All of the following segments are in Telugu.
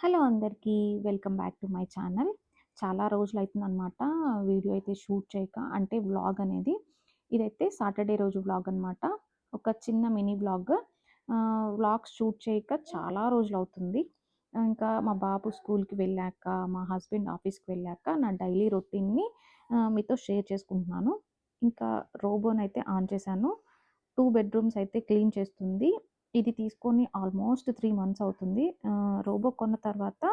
హలో అందరికీ. Welcome back to my channel. చాలా రోజులైతుందనమాట వీడియో అయితే షూట్ చేయక. అంటే వ్లాగ్ అనేది. ఇదైతే సాటర్‌డే రోజు వ్లాగ్ అనమాట. ఒక చిన్న మినీ వ్లాగ్. వ్లాగ్స్ షూట్ చేయక చాలా రోజులవుతుంది. ఇంకా మా బాబు స్కూల్‌కి వెళ్ళాక, మా హస్బెండ్ ఆఫీస్‌కి వెళ్ళాక నా డైలీ రొటీన్‌ని మీతో షేర్ చేసుకుంటున్నాను. ఇంకా రోబోనైతే ఆన్ చేశాను. 2 బెడ్‌రూమ్స్ అయితే క్లీన్ చేస్తుంది. ఇది తీసుకొని ఆల్మోస్ట్ 3 మంత్స్ అవుతుంది. రోబో కొన్న తర్వాత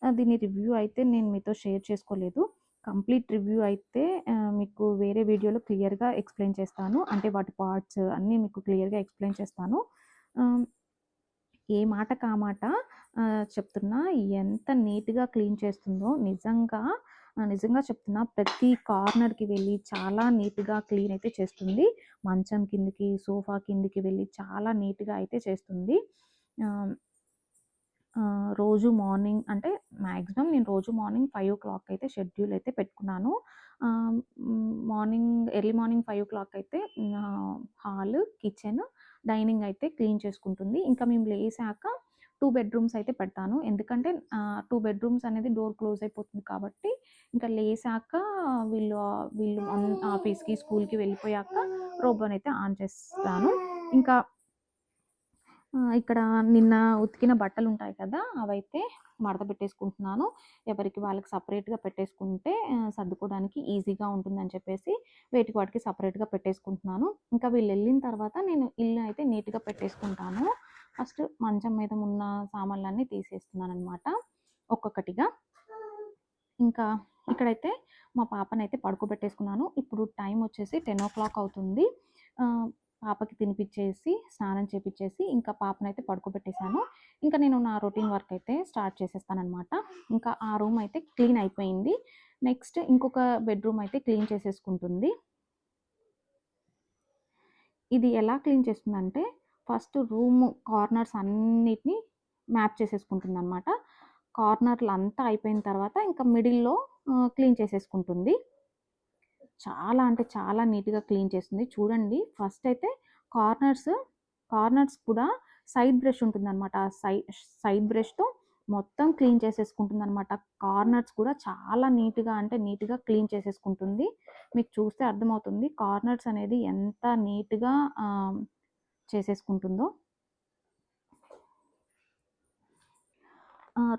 దీని రివ్యూ అయితే నేను మీతో షేర్ చేసుకోలేదు. కంప్లీట్ రివ్యూ అయితే మీకు వేరే వీడియోలో క్లియర్‌గా ఎక్స్‌ప్లెయిన్ చేస్తాను. అంటే వాటి పార్ట్స్ అన్నీ మీకు క్లియర్‌గా ఎక్స్‌ప్లెయిన్ చేస్తాను. ఆహ్, ఏ మాటకి ఆ మాట చెప్తున్నా ఎంత నీట్‌గా క్లీన్ చేస్తుందో నిజంగా చెప్తున్నా ప్రతి కార్నర్‌కి వెళ్ళి చాలా నీట్‌గా క్లీన్ అయితే చేస్తుంది. మంచం కిందకి, సోఫా కిందకి వెళ్ళి చాలా నీట్‌గా అయితే చేస్తుంది. ఆహ్, రోజు మార్నింగ్ అంటే మాక్సిమం నేను రోజు మార్నింగ్ 5:00 అయితే షెడ్యూల్ అయితే పెట్టుకున్నాను. ఎర్లీ మార్నింగ్ 5:00 అయితే హాల్, కిచెన్, డైనింగ్ అయితే క్లీన్ చేసుకుంటుంది. ఇంకా మేము లేసాక 2 బెడ్‌రూమ్స్ అయితే పెడతాను. ఎందుకంటే 2 బెడ్‌రూమ్స్ అనేది డోర్ క్లోజ్ అయిపోతుంది కాబట్టి, ఇంకా లేసాక వీళ్ళు వీళ్ళు ఆఫీస్‌కి, స్కూల్‌కి వెళ్ళిపోయాక రోబోనైతే ఆన్ చేస్తాను. ఇంకా ఇక్కడ నిన్న ఉతికిన బట్టలుంటాయి కదా! అవైతే మడత పెట్టేసుకుంటున్నాను. ఎవరికి వాళ్ళకి సెపరేట్‌గా పెట్టేసుకుంటే సర్దుకోవడానికి ఈజీగా ఉంటుందని చెప్పేసి వేటికి వాటికి సెపరేట్‌గా పెట్టేసుకుంటున్నాను. ఇంకా వీళ్ళెళ్ళిన తర్వాత నేను ఇల్లు అయితే నీట్‌గా పెట్టేసుకుంటాను. ఫస్ట్ మంచం మీద ఉన్న సామాన్లన్నీ తీసేస్తున్నాననమాట ఒక్కొక్కటిగా. ఇంకా ఇక్కడైతే మా పాపనైతే పడుకోబెట్టేసుకున్నాను. ఇప్పుడు టైం వచ్చేసి 10:00 అవుతుంది. పాపకి తినిపిచ్చేసి, స్నానం చేపిచ్చేసి, ఇంకా పాపనైతే పడుకోబెట్టేసాను. ఇంకా నేను నా రొటీన్ వర్క్ అయితే స్టార్ట్ చేసేస్తాననమాట. ఇంకా ఆ రూమ్ అయితే క్లీన్ అయిపోయింది. నెక్స్ట్ ఇంకొక బెడ్‌రూమ్ అయితే క్లీన్ చేసేసుకుంటుంది. ఇది ఎలా క్లీన్ చేస్తుందంటే, ఫస్ట్ రూమ్ కార్నర్స్ అన్నిటిని మ్యాప్ చేసేసుకుంటుందనమాట. కార్నర్‌లంతా అయిపోయిన తర్వాత ఇంకా మిడిల్‌లో క్లీన్ చేసేసుకుంటుంది. చాలా అంటే చాలా నీట్‌గా క్లీన్ చేస్తుంది. చూడండి ఫస్ట్ అయితే కార్నర్స్, కార్నర్స్ కూడా సైడ్ బ్రష్ ఉంటుందనమాట. సైడ్ బ్రష్‌తో మొత్తం క్లీన్ చేసేసుకుంటుందనమాట. కార్నర్స్ కూడా చాలా నీట్‌గా అంటే నీట్‌గా క్లీన్ చేసేసుకుంటుంది. మీకు చూస్తే అర్థమవుతుంది కార్నర్స్ అనేది ఎంత నీట్‌గా చేసేసుకుంటుందో.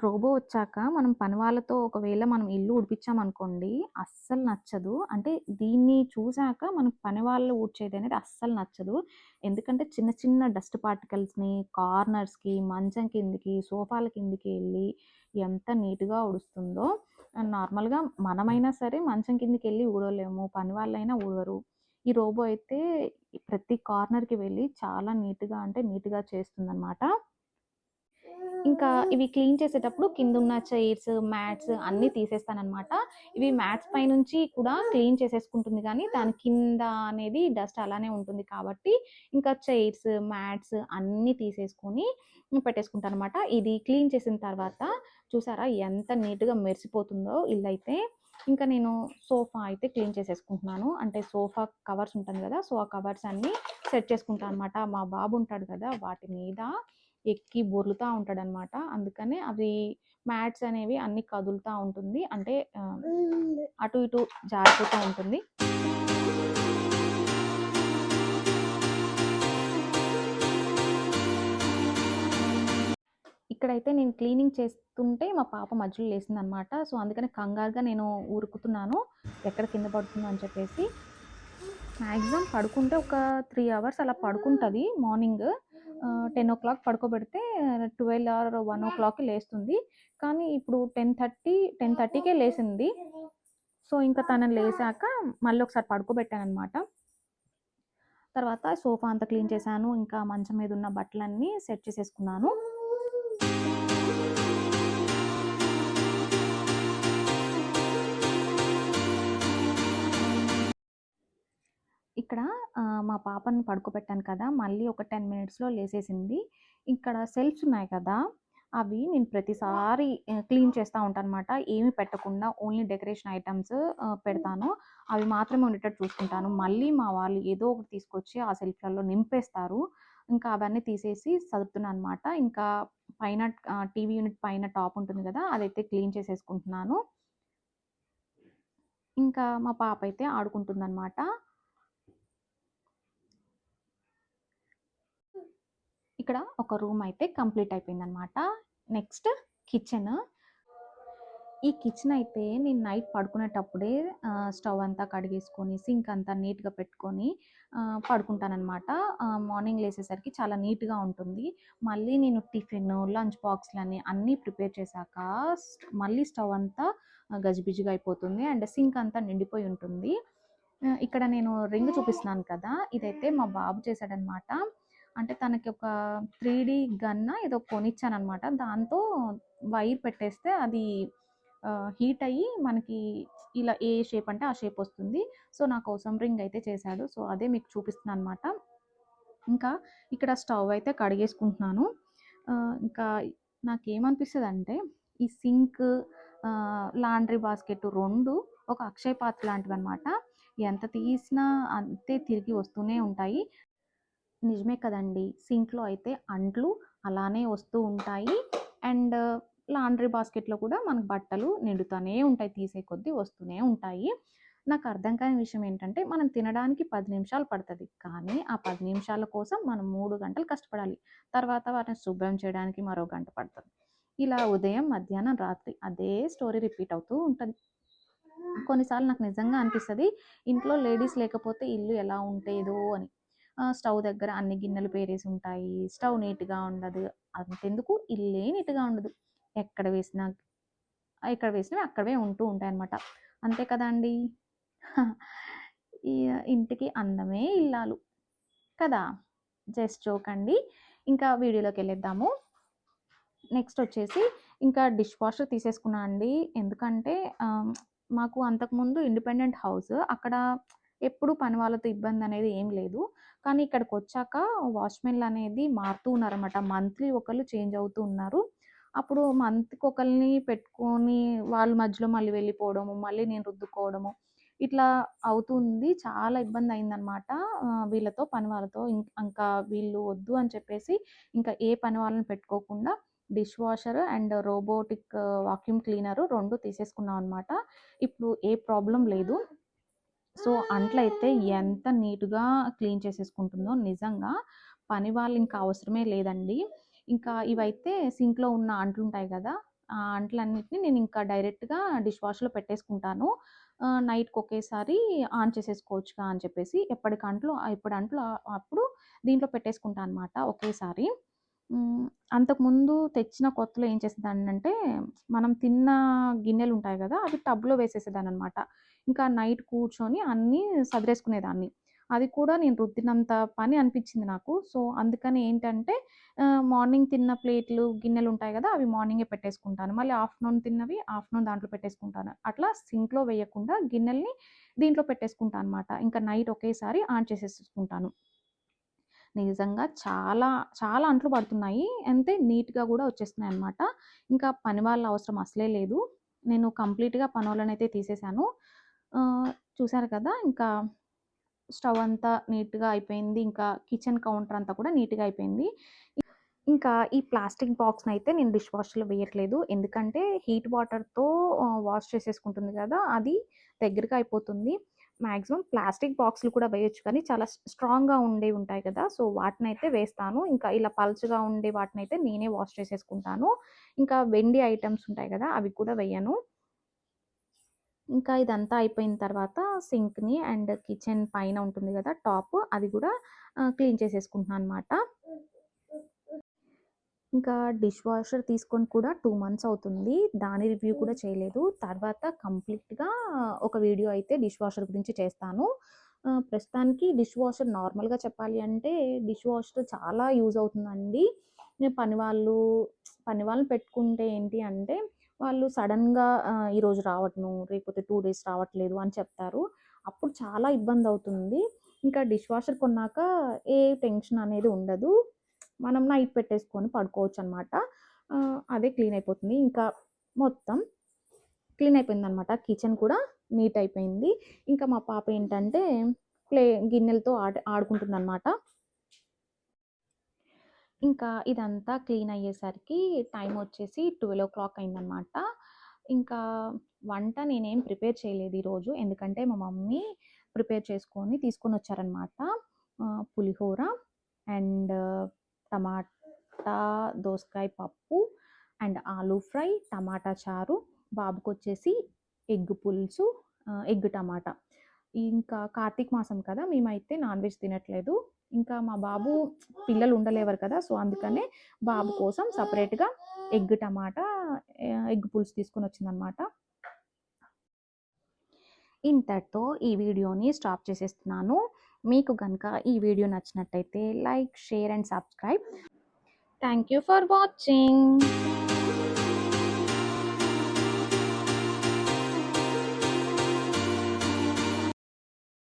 రోబో వచ్చాక మనం పని వాళ్ళతో ఒకవేళ మనం ఇల్లు ఉడిపించామనుకోండి, అస్సలు నచ్చదు. అంటే దీన్ని చూసాక మనకు పని వాళ్ళు ఊడ్చేదనేది అస్సలు నచ్చదు. ఎందుకంటే చిన్న చిన్న డస్ట్ పార్టికల్స్‌ని కార్నర్స్‌కి, మంచం కిందకి, సోఫాల కిందకి ఎళ్లి ఎంత నీట్‌గా ఊడుస్తుందో. నార్మల్‌గా మనమైనా సరే మంచం కిందకెళ్ళి ఊడవలేము. పని వాళ్ళైనా ఊడవరు. ఈ రోబో అయితే ప్రతి కార్నర్‌కి వెళ్ళి చాలా నీట్‌గా అంటే నీట్‌గా చేస్తుందనమాట. ఇంకా ఇవి క్లీన్ చేసేటప్పుడు కిందున్న చైర్స్, మ్యాట్స్ అన్నీ తీసేస్తాననమాట. ఇవి మ్యాట్స్ పైనుంచి కూడా క్లీన్ చేసేసుకుంటుంది గానీ, దాని కింద అనేది డస్ట్ అలానే ఉంటుంది కాబట్టి, ఇంకా చైర్స్, మ్యాట్స్ అన్నీ తీసేసుకొని పెట్టేసుకుంటాననమాట. ఇది క్లీన్ చేసిన తర్వాత చూసారా ఎంత నీట్‌గా మెరిసిపోతుందో ఇల్లైతే. ఇంకా నేను సోఫా అయితే క్లీన్ చేసేసుకుంటున్నాను. అంటే సోఫా కవర్స్ ఉంటుంది గదా! సో, ఆ కవర్స్ అన్నీ సెట్ చేసుకుంటా అనమాట. మా బాబు ఉంటాడు గదా! వాటి మీద ఎక్కి బొర్లుతా ఉంటాడనమాట. అందుకనే అవి మ్యాట్స్ అనేవి అన్నీ కదులుతా ఉంటుంది. అంటే అటు ఇటు జారిపోతూ ఉంటుంది. ఇక్కడైతే నేను క్లీనింగ్ చేస్తుంటే మా పాప మధ్యలో లేసిందనమాట. సో, అందుకని కంగారుగా నేను ఉరుకుతున్నాను. ఎక్కడ కింద పడుతుందో అని చెప్పేసి. మాక్సిమం పడుకుంటే ఒక 3 అవర్స్ అలా పడుకుంటది మార్నింగ్. 10:00 పడుకోబెడితే 12 ఆర్ 1:00కి లేస్తుంది. కానీ ఇప్పుడు 10:30కే లేసింది. సో, ఇంకా తనని లేసాక మళ్ళీ ఒకసారి పడుకోబెట్టాననమాట. తర్వాత సోఫా అంతా క్లీన్ చేశాను. ఇంకా మంచం మీద ఉన్న బట్టలన్నీ సెట్ చేసేసుకున్నాను. ఇక్కడ మా పాపని పడుకోబెట్టాను కదా! మళ్ళీ ఒక 10 మినిట్స్‌లో లేసేసింది. ఇక్కడ సెల్ఫ్స్ ఉన్నాయి కదా! అవి నేను ప్రతిసారి క్లీన్ చేస్తా ఉంటానన్నమాట. ఏమి పెట్టకుండా ఓన్లీ డెకరేషన్ ఐటెమ్స్ పెడతాను. అవి మాత్రమే ఉండేటట్టు చూసుకుంటాను. మళ్ళీ మా వాళ్ళు ఏదో ఒకటి తీసుకొచ్చి ఆ సెల్ఫ్‌లలో నింపేస్తారు. ఇంకా అవన్నీ తీసేసి సదురుతున్నాను అనమాట. ఇంకా పైన టీవీ యూనిట్ పైన టాప్ ఉంటుంది కదా, అదైతే క్లీన్ చేసేసుకుంటున్నాను. ఇంకా మా పాప అయితే ఆడుకుంటుందన్నమాట. ఇక్కడ ఒక రూమ్ అయితే కంప్లీట్ అయిపోయిందనమాట. Next kitchen. ఈ కిచెన్ అయితే నేను నైట్ పడుకునేటప్పుడే స్టవ్ అంతా కడిగేసుకొని, సింక్ అంతా నీట్‌గా పెట్టుకొని పడుకుంటాననమాట. మార్నింగ్ లేసేసరికి చాలా నీట్‌గా ఉంటుంది. మళ్ళీ నేను టిఫిన్, లంచ్ బాక్స్‌లని అన్నీ ప్రిపేర్ చేశాక మళ్ళీ స్టవ్ అంతా గజిబిజిగా అయిపోతుంది. అండ్ సింక్ అంతా నిండిపోయి ఉంటుంది. ఇక్కడ నేను రింగ్ చూపిస్తున్నాను కదా, ఇదైతే మా బాబు చేశాడనమాట. అంటే తనకి ఒక 3D గన్నా ఏదో కొనిచ్చాననమాట. దాంతో వైర్ పెట్టేస్తే అది హీట్ అయ్యి మనకి ఇలా ఏ షేప్ అంటే ఆ షేప్ వస్తుంది. సో, నా కోసం రింగ్ అయితే చేశాడు. సో, అదే మీకు చూపిస్తున్నాను అనమాట. ఇంకా ఇక్కడ స్టవ్ అయితే కడిగేసుకుంటున్నాను. ఇంకా నాకేమనిపిస్తదంటే ఈ సింక్, లాండ్రీ బాస్కెట్ 2 ఒక అక్షయ పాత్ర లాంటివన్నమాట. ఎంత తీసినా అంతే తిరిగి వస్తూనే ఉంటాయి. నిజమే కదండీ! సింక్‌లో అయితే అంట్లు అలానే వస్తూ ఉంటాయి. అండ్ లాండ్రీ బాస్కెట్‌లో కూడా మనకు బట్టలు నిండుతానే ఉంటాయి. తీసే కొద్దీ వస్తూనే ఉంటాయి. నాకు అర్థం కాని విషయం ఏంటంటే, మనం తినడానికి 10 నిమిషాలు పడతది. కానీ ఆ 10 నిమిషాల కోసం మనం 3 గంటలు కష్టపడాలి. తర్వాత వాటిని శుభ్రం చేయడానికి మరో గంట పడతది. ఇలా ఉదయం, మధ్యాహ్నం, రాత్రి అదే స్టోరీ రిపీట్ అవుతూ ఉంటది. కొన్నిసార్లు నాకు నిజంగా అనిపిస్తది, ఇంట్లో లేడీస్ లేకపోతే ఇల్లు ఎలా ఉండేదో అని. స్టవ్ దగ్గర అన్ని గిన్నెలు పేరేసి ఉంటాయి. స్టవ్ నీట్‌గా ఉండదు. అంతెందుకు ఇల్లే నీట్‌గా ఉండదు. ఎక్కడ వేసినా ఎక్కడ వేసినవి అక్కడే ఉంటూ ఉంటాయన్నమాట. అంతే కదండీ! ఈ ఇంటికి అందమే ఇల్లాలు కదా! జస్ట్ జోక్ అండి. ఇంకా వీడియోలోకెళ్ళిద్దాము. నెక్స్ట్ వచ్చేసి ఇంకా డిష్ వాషర్ తీసేసుకున్నా అండి. ఎందుకంటే మాకు అంతకుముందు ఇండిపెండెంట్ హౌస్. అక్కడ ఎప్పుడు పని వాళ్ళతో ఇబ్బందనేది ఏం లేదు. కానీ ఇక్కడికొచ్చాక వాచ్‌మెన్‌లు అనేది మారుతూ ఉన్నారన్నమాట. మంత్లీ ఒకళ్ళు చేంజ్ అవుతూ ఉన్నారు. అప్పుడు మంత్‌కి ఒకళ్ళని పెట్టుకొని వాళ్ళు మధ్యలో మళ్ళీ వెళ్ళిపోవడము, మళ్ళీ నేను రుద్దుకోవడము, ఇట్లా అవుతుంది. చాలా ఇబ్బందయిందనమాట వీళ్ళతో, పని వాళ్ళతో. ఇంకా వీళ్ళు వద్దు అని చెప్పేసి ఇంకా ఏ పని వాళ్ళని పెట్టుకోకుండా dish washer and robotic vacuum cleaner 2 తీసేసుకున్నాం అనమాట. ఇప్పుడు ఏ ప్రాబ్లమ్ లేదు. సో, అంట్లయితే ఎంత నీట్‌గా క్లీన్ చేసేసుకుంటుందో నిజంగా పని వాళ్ళు ఇంకా అవసరమే లేదండి. ఇంకా ఇవైతే సింక్‌లో ఉన్న అంట్లుంటాయి గదా, ఆ అంట్లన్నిటిని నేను ఇంకా డైరెక్ట్‌గా డిష్ వాష్‌లో పెట్టేసుకుంటాను. నైట్‌కి ఒకేసారి ఆన్ చేసేసుకోవచ్చుగా అని చెప్పేసి ఎప్పుడు అంట్లు అప్పుడు దీంట్లో పెట్టేసుకుంటా అనమాట ఒకేసారి. హ్మ్. అంతకుముందు తెచ్చిన కొత్తలో ఏం చేసేదాన్నంటే, మనం తిన్న గిన్నెలుంటాయి గదా, అవి టబ్‌లో వేసేసేదాన్ననమాట. ఇంకా నైట్ కూర్చొని అన్నీ సదిరేసుకునేదాన్ని. అది కూడా నేను రుద్దినంత పని అనిపిచ్చింది నాకు. సో, అందుకని ఏంటంటే మార్నింగ్ తిన్న ప్లేట్లు, గిన్నెలుంటాయి గదా, అవి మార్నింగే పెట్టేసుకుంటాను. మళ్ళీ ఆఫ్టర్‌నూన్ తిన్నవి ఆఫ్టర్‌నూన్ దాంట్లో పెట్టేసుకుంటాను. అట్లా సింక్‌లో వేయకుండా గిన్నెల్ని దీంట్లో పెట్టేసుకుంటా అనమాట. ఇంకా నైట్ ఒకేసారి ఆన్ చేసేసుకుంటాను. నిజంగా చాలా, చాలా అంట్లు పడుతున్నాయి. అంతే నీట్‌గా గూడా వచ్చేస్తున్నాయన్నమాట. ఇంకా పని వాళ్ళ అవసరం అసలే లేదు. నేను కంప్లీట్‌గా పనోళ్ళనైతే తీసేసాను. చూసారు కదా! ఇంకా స్టవ్ అంతా నీట్‌గా అయిపోయింది. ఇంకా కిచెన్ కౌంటర్ అంతా కూడా నీట్‌గా అయిపోయింది. ఇంకా ఈ ప్లాస్టిక్ బాక్స్‌నైతే నేను డిష్ వాషర్‌లో వేయట్లేదు. ఎందుకంటే హీట్ వాటర్‌తో వాష్ చేసేసుకుంటుంది గదా, అది దగ్గరగా అయిపోతుంది. మాక్సిమం ప్లాస్టిక్ బాక్స్‌లు కూడా వేయొచ్చు కానీ చాలా స్ట్రాంగ్‌గా ఉండేవి ఉంటాయి కదా, సో, వాటినైతే వేస్తాను. ఇంకా ఇలా పల్చగా ఉండే వాటినైతే నేనే వాష్ చేసేసుకుంటాను. ఇంకా వెండి ఐటెమ్స్ ఉంటాయి కదా, అవి కూడా వేయను. ఇంకా ఇదంతా అయిపోయిన తర్వాత సింక్‌ని అండ్ కిచెన్ పైన ఉంటుంది గదా టాప్, అది గూడా క్లీన్ చేసేసుకుంటున్నాను అనమాట. ఇంకా డిష్ వాషర్ తీసుకొని కూడా 2 మంత్స్ అవుతుంది. దాని రివ్యూ కూడా చేయలేదు. తర్వాత కంప్లీట్‌గా ఒక వీడియో అయితే డిష్ వాషర్ గురించి చేస్తాను. ప్రస్తుతానికి డిష్ వాషర్ నార్మల్‌గా చెప్పాలి అంటే డిష్ వాషర్ చాలా యూజ్ అవుతుందండి. పనివాళ్ళు పనివాళ్ళని పెట్టుకుంటే ఏంటి అంటే వాళ్ళు సడెన్‌గా ఈరోజు రావట్ను, లేకపోతే 2 డేస్ రావట్లేదు అని చెప్తారు. అప్పుడు చాలా ఇబ్బందవుతుంది. ఇంకా డిష్ వాషర్ కొన్నాక ఏ టెన్షన్ అనేది ఉండదు. మనం నైట్ పెట్టేసుకొని పడుకోవచ్చనమాట. అదే క్లీన్ అయిపోతుంది. ఇంకా మొత్తం క్లీన్ అయిపోయిందనమాట. కిచెన్ కూడా నీట్ అయిపోయింది. ఇంకా మా పాప ఏంటంటే ప్లే గిన్నెలతో ఆడుకుంటుందనమాట. ఇంకా ఇదంతా క్లీన్ అయ్యేసరికి టైం వచ్చేసి 12:00 అయిందనమాట. ఇంకా వంట నేనేం ప్రిపేర్ చేయలేదు ఈరోజు. ఎందుకంటే మా మమ్మీ ప్రిపేర్ చేసుకొని తీసుకొనొచ్చారనమాట. పులిహోర అండ్ టమాటా దోసకాయ పప్పు అండ్ ఆలూ ఫ్రై, టమాటా చారు, బాబుకొచ్చేసి ఎగ్ పులుసు, ఎగ్ టమాటా. ఇంకా కార్తీక మాసం కదా! మేమైతే నాన్ వెజ్ తినట్లేదు. ఇంకా మా బాబు పిల్లలు ఉండలేవరు కదా! సో, అందుకనే బాబు కోసం సెపరేట్‌గా ఎగ్ టమాటా, ఎగ్ పులుసు తీసుకొనొచ్చిందనమాట. ఇంతటితో ఈ వీడియోని స్టాప్ చేసేస్తున్నాను. మీకు గనుక ఈ వీడియో నచ్చినట్టయితే like, share and subscribe. Thank you for watching.